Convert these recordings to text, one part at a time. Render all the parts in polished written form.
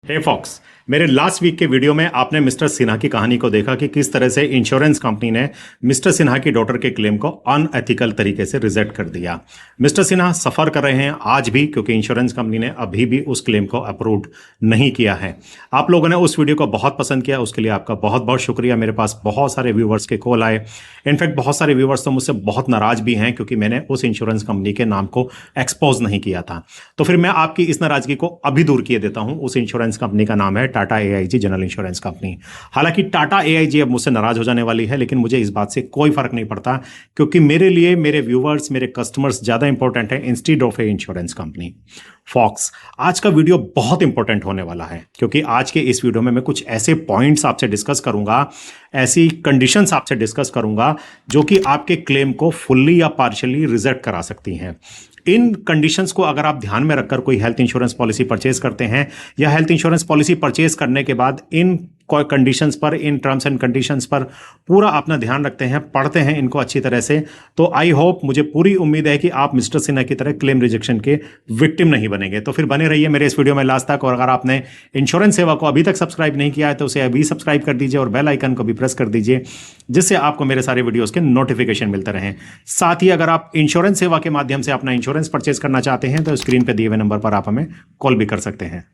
हे fox, मेरे last week के video में आपने मिस्टर सिन्हा की कहानी को देखा कि किस तरह से इंश्योरेंस कंपनी ने मिस्टर सिन्हा की डॉटर के क्लेम को अनएथिकल तरीके से रिजेक्ट कर दिया। मिस्टर सिन्हा सफर कर रहे हैं आज भी, क्योंकि इंश्योरेंस कंपनी ने अभी भी उस क्लेम को अप्रूव नहीं किया है। आप लोगों ने उस वीडियो को बहुत पसंद किया, उसके लिए आपका बहुत बहुत शुक्रिया। मेरे पास बहुत सारे व्यूवर्स के कॉल आए। इनफैक्ट बहुत सारे व्यूवर्स तो मुझसे बहुत नाराज भी हैं, क्योंकि मैंने उस इंश्योरेंस कंपनी के नाम को एक्सपोज नहीं किया था। तो फिर मैं आपकी इस नाराजगी को अभी दूर किए देता हूं। उस इंश्योरेंस कंपनी का नाम है Tata AIG general insurance company. हालांकि टाटा एआईजी अब मुझसे नाराज हो जाने वाली है, लेकिन मुझे इस बात से कोई फर्क नहीं पड़ता, क्योंकि मेरे लिए मेरे व्यूवर्स, मेरे कस्टमर्स ज्यादा इंपॉर्टेंट है instead of a insurance company. Folks, आज का वीडियो बहुत इंपॉर्टेंट होने वाला है, क्योंकि आज के इस वीडियो में मैं कुछ ऐसे पॉइंट्स आपसे डिस्कस करूंगा, ऐसी कंडीशंस आपसे डिस्कस करूंगा जो कि आपके क्लेम को फुल्ली या पार्शियली रिजेक्ट करा सकती हैं। इन कंडीशंस को अगर आप ध्यान में रखकर कोई हेल्थ इंश्योरेंस पॉलिसी परचेज करते हैं, या हेल्थ इंश्योरेंस पॉलिसी परचेज करने के बाद इन कंडीशंस पर, इन टर्म्स एंड कंडीशंस पर पूरा अपना ध्यान रखते हैं, पढ़ते हैं इनको अच्छी तरह से, तो आई होप, मुझे पूरी उम्मीद है कि आप मिस्टर सिन्हा की तरह क्लेम रिजेक्शन के विक्टिम नहीं बनेंगे। तो फिर बने रहिए मेरे इस वीडियो में लास्ट तक। और अगर आपने इंश्योरेंस सेवा को अभी तक सब्सक्राइब नहीं किया है तो उसे अभी सब्सक्राइब कर दीजिए और बेल आइकन को भी प्रेस कर दीजिए, जिससे आपको मेरे सारे वीडियोस के नोटिफिकेशन मिलते रहें। साथ ही अगर आप इंश्योरेंस सेवा के माध्यम से अपना इंश्योरेंस परचेज करना चाहते हैं तो स्क्रीन पर दिए हुए नंबर पर आप हमें कॉल भी कर सकते हैं।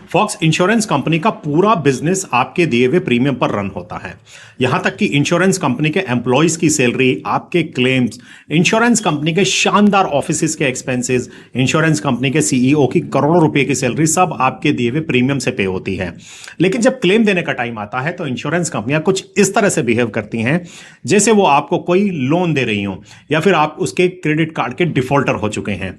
फॉक्स, इंश्योरेंस कंपनी का पूरा बिजनेस आपके दिए हुए प्रीमियम पर रन होता है। यहां तक कि इंश्योरेंस कंपनी के एम्प्लॉयज की सैलरी, आपके क्लेम्स, इंश्योरेंस कंपनी के शानदार ऑफिसेज के एक्सपेंसेस, इंश्योरेंस कंपनी के सीईओ की करोड़ों रुपए की सैलरी, सब आपके दिए हुए प्रीमियम से पे होती है। लेकिन जब क्लेम देने का टाइम आता है तो इंश्योरेंस कंपनियां कुछ इस तरह से बिहेव करती हैं जैसे वो आपको कोई लोन दे रही हो, या फिर आप उसके क्रेडिट कार्ड के डिफॉल्टर हो चुके हैं।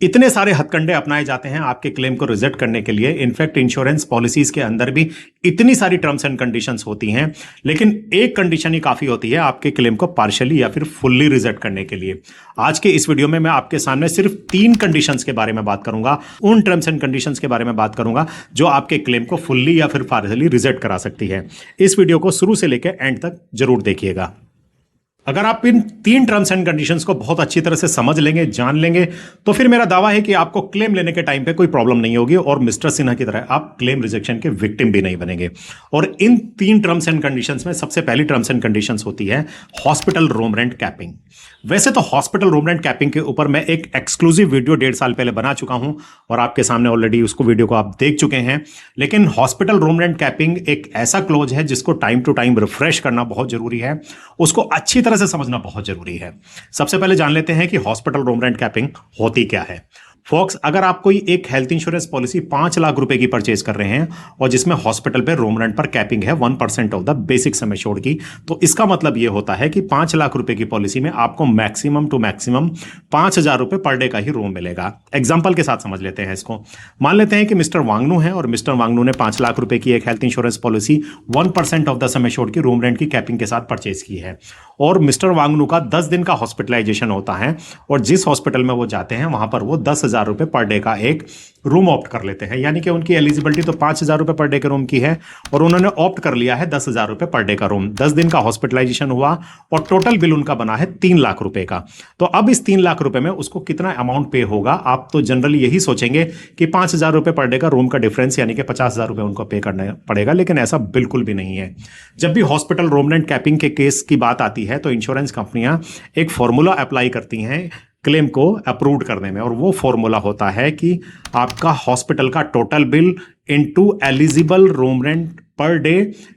इतने सारे हथकंडे अपनाए जाते हैं आपके क्लेम को रिजेक्ट करने के लिए। इनफैक्ट इंश्योरेंस पॉलिसीज के अंदर भी इतनी सारी टर्म्स एंड कंडीशंस होती हैं, लेकिन एक कंडीशन ही काफी होती है आपके क्लेम को पार्शियली या फिर फुल्ली रिजेक्ट करने के लिए। आज के इस वीडियो में मैं आपके सामने सिर्फ 3 कंडीशंस के बारे में बात करूंगा, उन टर्म्स एंड कंडीशंस के बारे में बात करूंगा जो आपके क्लेम को फुल्ली या फिर पार्शियली रिजेक्ट करा सकती है। इस वीडियो को शुरू से लेकर एंड तक जरूर देखिएगा। अगर आप इन 3 टर्म्स एंड कंडीशंस को बहुत अच्छी तरह से समझ लेंगे, जान लेंगे, तो फिर मेरा दावा है कि आपको क्लेम लेने के टाइम पे कोई प्रॉब्लम नहीं होगी और मिस्टर सिन्हा की तरह आप क्लेम रिजेक्शन के विक्टिम भी नहीं बनेंगे। और इन 3 टर्म्स एंड कंडीशंस में सबसे पहली टर्म्स एंड कंडीशंस होती है हॉस्पिटल रूम रेंट कैपिंग। वैसे तो हॉस्पिटल रूम रेंट कैपिंग के ऊपर मैं एक एक्सक्लूसिव वीडियो 1.5 साल पहले बना चुका हूं और आपके सामने ऑलरेडी उसको वीडियो को आप देख चुके हैं। लेकिन हॉस्पिटल रूम रेंट कैपिंग एक ऐसा क्लोज है जिसको टाइम टू टाइम रिफ्रेश करना बहुत जरूरी है, उसको अच्छी तरह से समझना बहुत जरूरी है। सबसे पहले जान लेते हैं कि हॉस्पिटल रूम रेंट कैपिंग होती क्या है। फॉक्स, अगर आप कोई एक हेल्थ इंश्योरेंस पॉलिसी 5 लाख रुपए की परचेज कर रहे हैं और जिसमें हॉस्पिटल पे रूम रेंट पर कैपिंग है 1% of the basic sum assured की, तो इसका मतलब यह होता है कि 5 लाख रुपए की पॉलिसी में आपको मैक्सिमम टू मैक्सिमम 5,000 रुपए पर डे का ही रूम मिलेगा। एग्जाम्पल के साथ समझ लेते हैं इसको। मान लेते हैं कि मिस्टर वांगनू है और मिस्टर वांगनू ने 5 लाख रुपए की एक health insurance policy 1% of the sum assured की रूम रेंट की कैपिंग के साथ परचेज की है, और मिस्टर वांगनू का 10 दिन का हॉस्पिटलाइजेशन होता है, और जिस हॉस्पिटल में वो जाते हैं वहां पर वो 10,000 रुपए पर डे का एक रूम ऑप्ट कर लेते हैं। यानी कि उनकी एलिजिबिलिटी तो 5,000 रुपए पर डे के रूम की है और उन्होंने ऑप्ट कर लिया है 10,000 रुपए पर डे का रूम। 10 दिन का हॉस्पिटलाइजेशन हुआ और टोटल बिल उनका बना है 3 लाख रुपए का। तो अब इस 3 लाख रुपए में उसको कितना अमाउंट पे होगा? आप तो जनरली यही सोचेंगे कि 5,000 रुपए पर डे का रूम का डिफरेंस, यानी कि 50,000 रुपए उनको पे करना पड़ेगा, लेकिन ऐसा बिल्कुल भी नहीं है। जब भी हॉस्पिटल रूम रेंट कैपिंग के केस की बात आती है तो इंश्योरेंस कंपनियां एक फॉर्मूला अप्लाई करती हैं क्लेम को अप्रूव करने में, और वो फॉर्मूला होता है कि आपका हॉस्पिटल का total bill into eligible room rent per day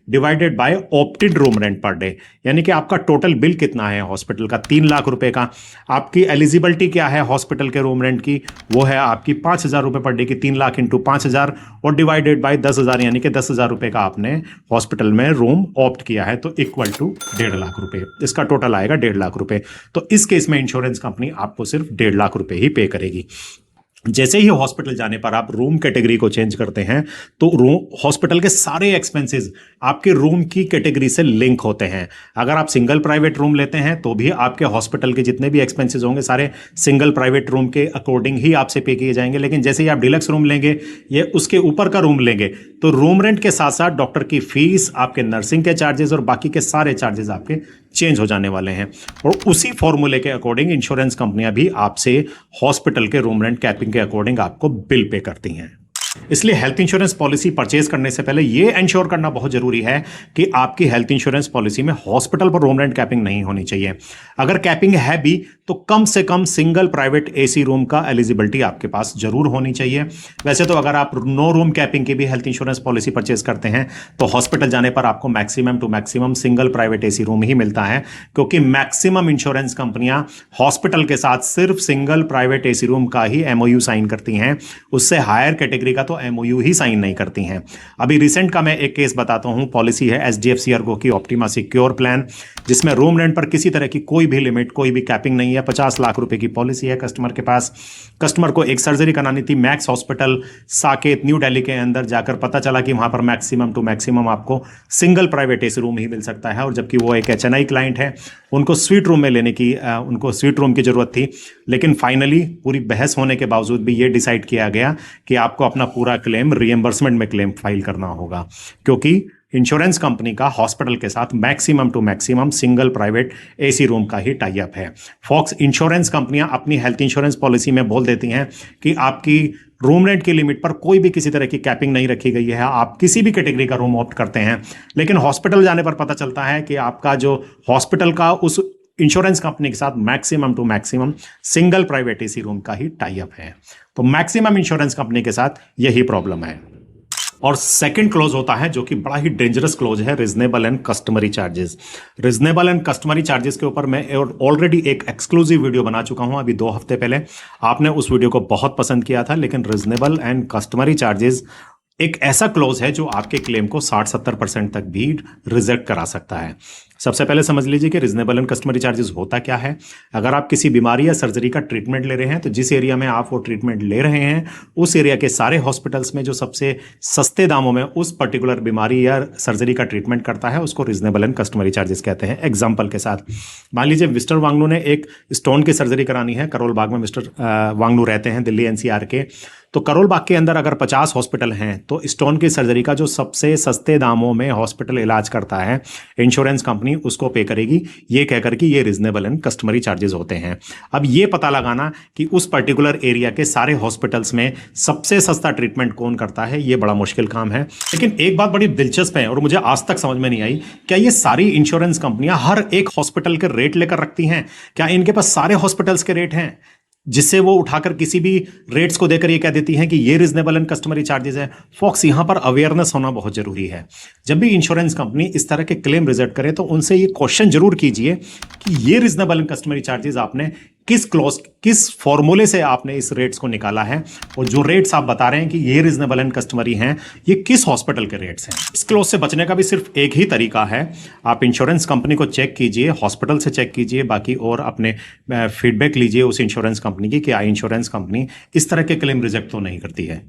divided by opted room rent per day. यानी कि आपका टोटल बिल कितना है हॉस्पिटल का, 3 लाख रुपए का, आपकी एलिजिबिलिटी क्या है हॉस्पिटल के रूम रेंट की, वो है आपकी 5,000 रुपए पर डे की, 3 लाख इंटू 5,000 और डिवाइडेड बाय 10,000, यानी कि 10,000 रुपए का आपने हॉस्पिटल में रूम ऑप्ट किया है, तो इक्वल टू 1.5 लाख रुपए। इसका टोटल आएगा 1.5 लाख रुपए। तो इस केस में इंश्योरेंस कंपनी आपको सिर्फ 1.5 लाख रुपए ही पे करेगी। जैसे ही हॉस्पिटल जाने पर आप रूम कैटेगरी को चेंज करते हैं तो रूम हॉस्पिटल के सारे एक्सपेंसेस आपके रूम की कैटेगरी से लिंक होते हैं। अगर आप सिंगल प्राइवेट रूम लेते हैं तो भी आपके हॉस्पिटल के जितने भी एक्सपेंसेस होंगे सारे सिंगल प्राइवेट रूम के अकॉर्डिंग ही आपसे पे किए जाएंगे। लेकिन जैसे ही आप डिलक्स रूम लेंगे या उसके ऊपर का रूम लेंगे तो रूम रेंट के साथ साथ डॉक्टर की फीस, आपके नर्सिंग के चार्जेस और बाकी के सारे चार्जेस आपके चेंज हो जाने वाले हैं और उसी फॉर्मूले के अकॉर्डिंग इंश्योरेंस कंपनियां भी आपसे हॉस्पिटल के रूम रेंट कैपिंग के अकॉर्डिंग आपको बिल पे करती हैं। इसलिए हेल्थ इंश्योरेंस पॉलिसी परचेज करने से पहले यह एंश्योर करना बहुत जरूरी है कि आपकी हेल्थ इंश्योरेंस पॉलिसी में हॉस्पिटल पर रूम रेंट कैपिंग नहीं होनी चाहिए। अगर कैपिंग है भी तो कम से कम सिंगल प्राइवेट एसी रूम का एलिजिबिलिटी आपके पास जरूर होनी चाहिए। वैसे तो अगर आप नो रूम कैपिंग की भी हेल्थ इंश्योरेंस पॉलिसी परचेज करते हैं तो हॉस्पिटल जाने पर आपको maximum to maximum single private AC room ही मिलता है, क्योंकि मैक्सिमम इंश्योरेंस कंपनियां हॉस्पिटल के साथ सिर्फ सिंगल प्राइवेट एसी रूम का ही एमओयू साइन करती हैं, उससे हायर कैटेगरी का तो एमओयू ही साइन नहीं करती हैं। अभी रिसेंट का मैं एक केस बताता हूं। पॉलिसी है एचडीएफसी अर्गो की ऑप्टिमा सिक्योर प्लान, जिसमें रूम रेंट पर किसी तरह की कोई भी लिमिट, कोई भी कैपिंग नहीं है। 50 लाख रुपए की पॉलिसी है कस्टमर के पास। कस्टमर को एक सर्जरी करानी थी max hospital Saket new Delhi के अंदर, जाकर पता चला कि वहां पर मैक्सिमम टू मैक्सिमम आपको सिंगल प्राइवेट एसी रूम ही मिल सकता है, और जबकि वो एक एचएनआई क्लाइंट है, उनको स्वीट रूम में लेने की उनको स्वीट रूम की जरूरत थी। लेकिन फाइनली पूरी बहस होने के बावजूद भी ये डिसाइड किया गया कि आपको अपना पूरा क्लेम रीएंबर्समेंट में क्लेम फाइल करना होगा, क्योंकि इंश्योरेंस कंपनी का हॉस्पिटल के साथ maximum to maximum single private AC room का ही टाई अप है। फॉक्स इंश्योरेंस कंपनियां अपनी हेल्थ इंश्योरेंस पॉलिसी में बोल देती हैं कि आपकी रूम रेंट की लिमिट पर कोई भी किसी तरह की कैपिंग नहीं रखी गई है, आप किसी भी कैटेगरी का रूम ऑप्ट करते हैं। लेकिन हॉस्पिटल जाने पर पता चलता है कि आपका जो हॉस्पिटल का उस इंश्योरेंस कंपनी के साथ maximum to maximum single private AC room का ही टाई अप है। तो मैक्सिमम इंश्योरेंस कंपनी के साथ यही प्रॉब्लम है। और सेकंड क्लोज होता है जो कि बड़ा ही डेंजरस क्लोज है, reasonable and customary charges. Reasonable and customary charges के ऊपर मैं ऑलरेडी एक एक्सक्लूसिव वीडियो बना चुका हूं अभी 2 हफ्ते पहले। आपने उस वीडियो को बहुत पसंद किया था। लेकिन रीजनेबल एंड कस्टमरी चार्जेस एक ऐसा क्लोज है जो आपके क्लेम को 60-70% तक भी रिजेक्ट करा सकता है। सबसे पहले समझ लीजिए कि रीजनेबल एंड कस्टमरी चार्जेस होता क्या है। अगर आप किसी बीमारी या सर्जरी का ट्रीटमेंट ले रहे हैं तो जिस एरिया में आप वो ट्रीटमेंट ले रहे हैं उस एरिया के सारे हॉस्पिटल्स में जो सबसे सस्ते दामों में उस पर्टिकुलर बीमारी या सर्जरी का ट्रीटमेंट करता है उसको रीजनेबल एंड कस्टमरी चार्जेस कहते हैं। एग्जाम्पल के साथ मान लीजिए मिस्टर वांगलू ने एक स्टोन की सर्जरी करानी है। करोल बाग में मिस्टर वांगलू रहते हैं, दिल्ली एनसीआर के। तो करोल बाग के अंदर अगर 50 हॉस्पिटल हैं तो स्टोन की सर्जरी का जो सबसे सस्ते दामों में हॉस्पिटल इलाज करता है इंश्योरेंस कंपनी उसको पे करेगी, ये कहकर कि ये रीजनेबल एंड कस्टमरी चार्जेस होते हैं। अब ये पता लगाना कि उस पर्टिकुलर एरिया के सारे हॉस्पिटल्स में सबसे सस्ता ट्रीटमेंट कौन करता है, ये बड़ा मुश्किल काम है। लेकिन एक बात बड़ी दिलचस्प है और मुझे आज तक समझ में नहीं आई, क्या ये सारी इंश्योरेंस कंपनियां हर एक हॉस्पिटल के रेट लेकर रखती हैं? क्या इनके पास सारे हॉस्पिटल्स के रेट हैं जिससे वो उठाकर किसी भी रेट्स को देकर ये कह देती हैं कि ये रीजनेबल एंड कस्टमरी चार्जेस है? फॉक्स यहां पर अवेयरनेस होना बहुत जरूरी है। जब भी इंश्योरेंस कंपनी इस तरह के क्लेम रिजेक्ट करे तो उनसे ये क्वेश्चन जरूर कीजिए कि ये रीजनेबल एंड कस्टमरी चार्जेस आपने किस क्लॉज, किस फॉर्मूले से आपने इस रेट्स को निकाला है, और जो रेट्स आप बता रहे हैं कि ये रीजनेबल एंड कस्टमरी हैं, ये किस हॉस्पिटल के रेट्स हैं। इस क्लॉज से बचने का भी सिर्फ एक ही तरीका है, आप इंश्योरेंस कंपनी को चेक कीजिए, हॉस्पिटल से चेक कीजिए, बाकी और अपने फीडबैक लीजिए उस इंश्योरेंस कंपनी की कि क्या इंश्योरेंस कंपनी इस तरह के क्लेम रिजेक्ट तो नहीं करती है।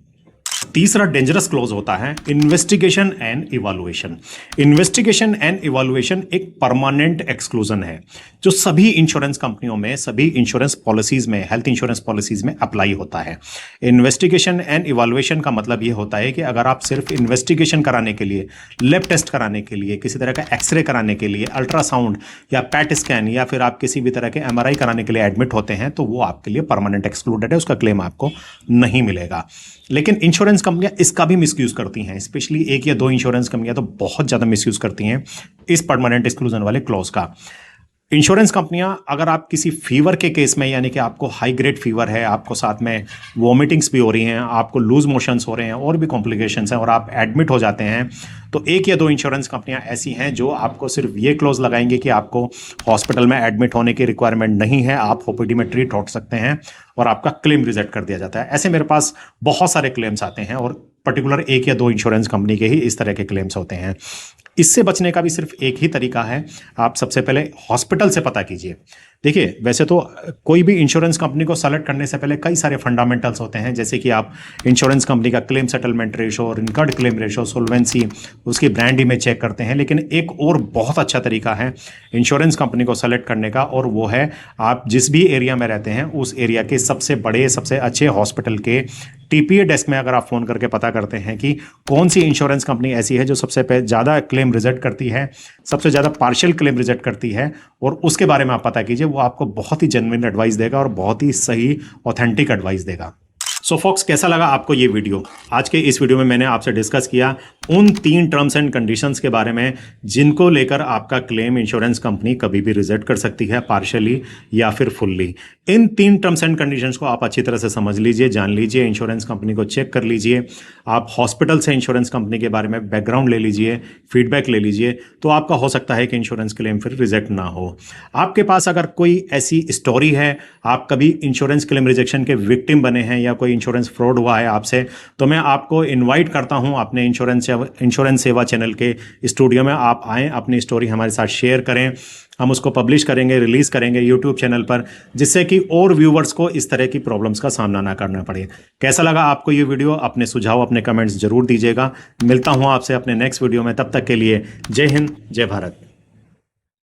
तीसरा डेंजरस क्लोज होता है investigation and evaluation. Investigation and evaluation एक परमानेंट एक्सक्लूजन है जो सभी इंश्योरेंस कंपनियों में, सभी इंश्योरेंस पॉलिसीज में, हेल्थ इंश्योरेंस पॉलिसीज में अप्लाई होता है। इन्वेस्टिगेशन एंड इवैल्यूएशन का मतलब यह होता है कि अगर आप सिर्फ इन्वेस्टिगेशन कराने के लिए, लैब टेस्ट कराने के लिए, किसी तरह का एक्सरे कराने के लिए, अल्ट्रासाउंड या पैट स्कैन या फिर आप किसी भी तरह के एमआरआई कराने के लिए एडमिट होते हैं तो वो आपके लिए परमानेंट एक्सक्लूडेड है, उसका क्लेम आपको नहीं मिलेगा। लेकिन इंश्योरेंस कंपनियां इसका भी मिसयूज करती हैं, स्पेशली 1 या 2 इंश्योरेंस कंपनियां तो बहुत ज्यादा मिसयूज करती हैं इस परमानेंट एक्सक्लूजन वाले क्लॉज का। इंश्योरेंस कंपनियां अगर आप किसी फीवर के केस में, यानी कि आपको हाई ग्रेड फीवर है, आपको साथ में वॉमिटिंग्स भी हो रही हैं, आपको लूज मोशंस हो रहे हैं और भी कॉम्प्लिकेशंस हैं और आप एडमिट हो जाते हैं, तो 1 या 2 इंश्योरेंस कंपनियां ऐसी हैं जो आपको सिर्फ ये क्लोज लगाएंगे कि आपको हॉस्पिटल में एडमिट होने की रिक्वायरमेंट नहीं है, आप ओपीडी में ट्रीट हो सकते हैं और आपका क्लेम रिजेक्ट कर दिया जाता है। ऐसे मेरे पास बहुत सारे क्लेम्स आते हैं और पर्टिकुलर 1 या 2 इंश्योरेंस कंपनी के ही इस तरह के क्लेम्स होते हैं। इससे बचने का भी सिर्फ एक ही तरीका है, आप सबसे पहले हॉस्पिटल से पता कीजिए। देखिए, वैसे तो कोई भी इंश्योरेंस कंपनी को सेलेक्ट करने से पहले कई सारे फंडामेंटल्स होते हैं, जैसे कि आप इंश्योरेंस कंपनी का claim settlement ratio, incurred claim ratio, solvency, उसकी ब्रांड इमेज चेक करते हैं। लेकिन एक और बहुत अच्छा तरीका है इंश्योरेंस कंपनी को सेलेक्ट करने का, और वो है आप जिस भी एरिया में रहते हैं उस एरिया के सबसे बड़े, सबसे अच्छे हॉस्पिटल के टीपीए डेस्क में अगर आप फ़ोन करके पता करते हैं कि कौन सी इंश्योरेंस कंपनी ऐसी है जो सबसे ज़्यादा क्लेम रिजेक्ट करती है, सबसे ज़्यादा पार्शियल क्लेम रिजेक्ट करती है, और उसके बारे में आप पता कीजिए, वो आपको बहुत ही जेन्युइन एडवाइस देगा और बहुत ही सही ऑथेंटिक एडवाइस देगा। सो फॉक्स, कैसा लगा आपको ये वीडियो? आज के इस वीडियो में मैंने आपसे डिस्कस किया उन 3 टर्म्स एंड कंडीशंस के बारे में जिनको लेकर आपका क्लेम इंश्योरेंस कंपनी कभी भी रिजेक्ट कर सकती है, पार्शियली या फिर fully. In 3 terms and conditions को आप अच्छी तरह से समझ लीजिए, जान लीजिए, इंश्योरेंस कंपनी को चेक कर लीजिए, आप हॉस्पिटल से इंश्योरेंस कंपनी के बारे में बैकग्राउंड ले लीजिए, फीडबैक ले लीजिए, तो आपका हो सकता है कि इंश्योरेंस क्लेम फिर रिजेक्ट ना हो। आपके पास अगर कोई ऐसी स्टोरी है, आप कभी इंश्योरेंस क्लेम रिजेक्शन के विक्टिम बने हैं या कोई इंश्योरेंस फ्रॉड हुआ है आपसे, तो मैं आपको इनवाइट करता हूं अपने इंश्योरेंस सेवा चैनल के स्टूडियो में। आप आएँ, अपनी स्टोरी हमारे साथ शेयर करें, हम उसको पब्लिश करेंगे, रिलीज करेंगे यूट्यूब चैनल पर, जिससे कि और व्यूवर्स को इस तरह की प्रॉब्लम्स का सामना ना करना पड़े। कैसा लगा आपको ये वीडियो? अपने सुझाव, अपने कमेंट्स जरूर दीजिएगा। मिलता हूं आपसे अपने नेक्स्ट वीडियो में, तब तक के लिए जय हिंद, जय भारत।